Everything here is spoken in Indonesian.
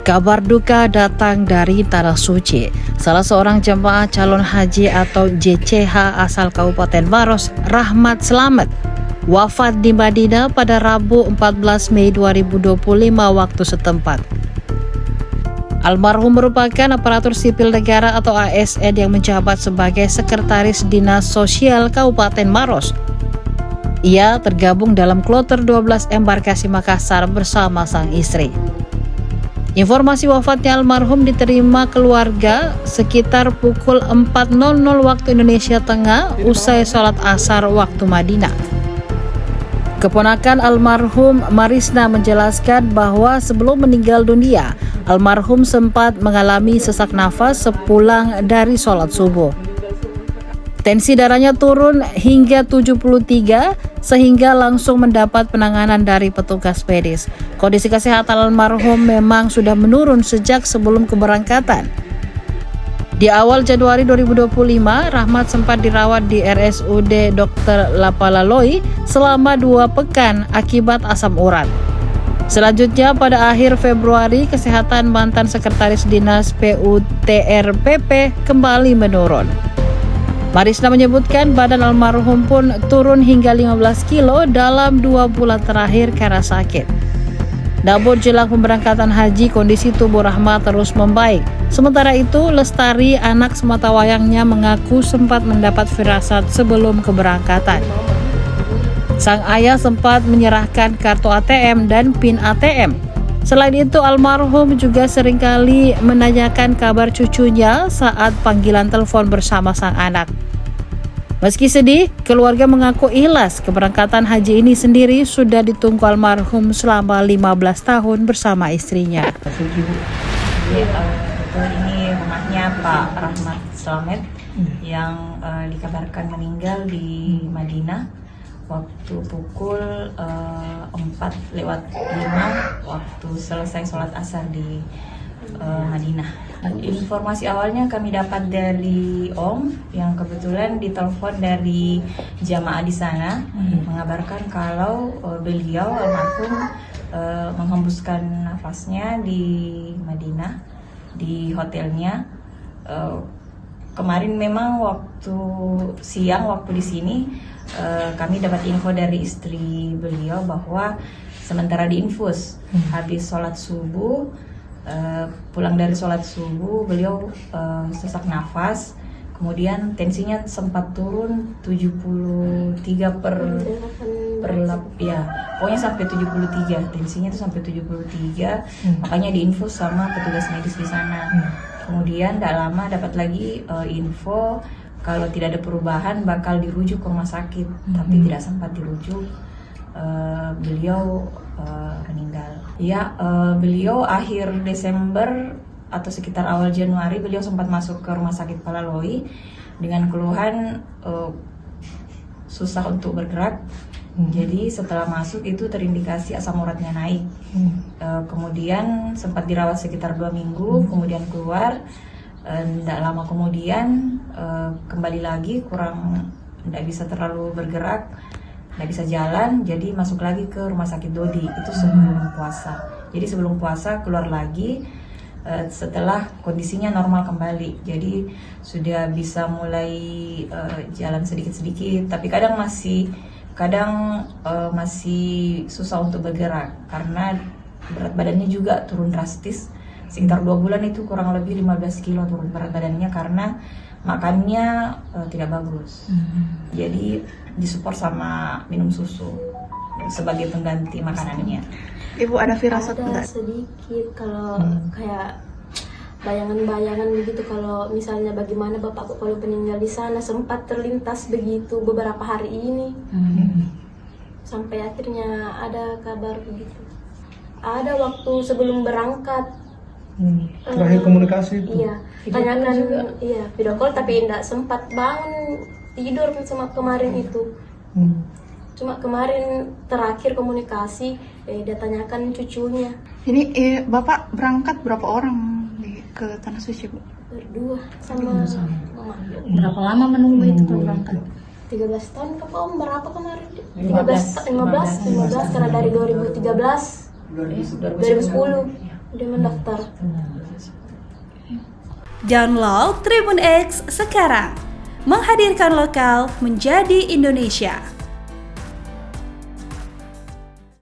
Kabar duka datang dari Tanah Suci. Salah seorang jemaah calon haji atau JCH asal Kabupaten Maros, Rahmat Slamet, wafat di Madinah pada Rabu 14 Mei 2025 waktu setempat. Almarhum merupakan aparatur sipil negara atau ASN yang menjabat sebagai Sekretaris Dinas Sosial Kabupaten Maros. Ia tergabung dalam kloter 12 embarkasi Makassar bersama sang istri. Informasi wafatnya almarhum diterima keluarga sekitar pukul 4.00 waktu Indonesia Tengah usai sholat asar waktu Madinah. Keponakan almarhum Marisna menjelaskan bahwa sebelum meninggal dunia, almarhum sempat mengalami sesak nafas sepulang dari sholat subuh. Tensi darahnya turun hingga 73 sehingga langsung mendapat penanganan dari petugas medis. Kondisi kesehatan almarhum memang sudah menurun sejak sebelum keberangkatan. Di awal Januari 2025, Rahmat sempat dirawat di RSUD Dr. Lapalaloi selama 2 pekan akibat asam urat. Selanjutnya pada akhir Februari, kesehatan mantan Sekretaris Dinas PUTRPP kembali menurun. Marisna menyebutkan badan almarhum pun turun hingga 15 kilo dalam 2 bulan terakhir karena sakit. Namun jelang pemberangkatan haji, kondisi tubuh Rahmat terus membaik. Sementara itu, Lestari, anak sematawayangnya, mengaku sempat mendapat firasat sebelum keberangkatan. Sang ayah sempat menyerahkan kartu ATM dan PIN ATM. Selain itu, almarhum juga seringkali menanyakan kabar cucunya saat panggilan telepon bersama sang anak. Meski sedih, keluarga mengaku ikhlas keberangkatan haji ini sendiri sudah ditunggu almarhum selama 15 tahun bersama istrinya. Ini rumahnya Pak Rahmat Slamet yang dikabarkan meninggal di Madinah waktu pukul 4:05 waktu selesai sholat asar di Madinah. Informasi awalnya kami dapat dari Om yang kebetulan ditelepon dari jamaah di sana mengabarkan kalau beliau almarhum menghembuskan nafasnya di Madinah di hotelnya. Kemarin memang waktu siang waktu di sini kami dapat info dari istri beliau bahwa sementara diinfus habis sholat subuh, pulang dari sholat subuh beliau sesak nafas, kemudian tensinya sempat turun 73 per ya pokoknya sampai 73, tensinya itu sampai 73, makanya diinfus sama petugas medis di sana. Kemudian tidak lama dapat lagi info kalau tidak ada perubahan bakal dirujuk ke rumah sakit, tapi tidak sempat dirujuk. Beliau meninggal. Ya, beliau akhir Desember atau sekitar awal Januari beliau sempat masuk ke rumah sakit Palaloi dengan keluhan susah untuk bergerak. Jadi setelah masuk itu terindikasi asam uratnya naik. Kemudian sempat dirawat sekitar 2 minggu, kemudian keluar. Tidak lama kemudian kembali lagi tidak bisa terlalu bergerak, tidak bisa jalan, jadi masuk lagi ke rumah sakit Dodi itu sebelum puasa. Jadi sebelum puasa keluar lagi setelah kondisinya normal kembali. Jadi sudah bisa mulai jalan sedikit-sedikit, tapi kadang masih susah untuk bergerak karena berat badannya juga turun drastis. Sekitar 2 bulan itu kurang lebih 15 kilo turun berat badannya karena makannya tidak bagus. Jadi disupport sama minum susu sebagai pengganti makanannya. Ibu ada firasat ada sedikit kalau kayak bayangan-bayangan begitu, kalau misalnya bagaimana bapakku kalau meninggal di sana, sempat terlintas begitu beberapa hari ini. Sampai akhirnya ada kabar begitu. Ada waktu sebelum berangkat. Terakhir komunikasi itu? Iya, tanyakan iya video call tapi tidak sempat bangun tidur sama kemarin itu. Cuma kemarin terakhir komunikasi dia tanyakan cucunya. Ini Bapak berangkat berapa orang ke Tanah Suci, Bu? Berdua sama mama. Berapa lama menunggu itu berangkat? 13 tahun ke Om, berapa kemarin? 15 karena dari 2010. Udah mendaftar. Download Tribun X sekarang. Menghadirkan lokal menjadi Indonesia.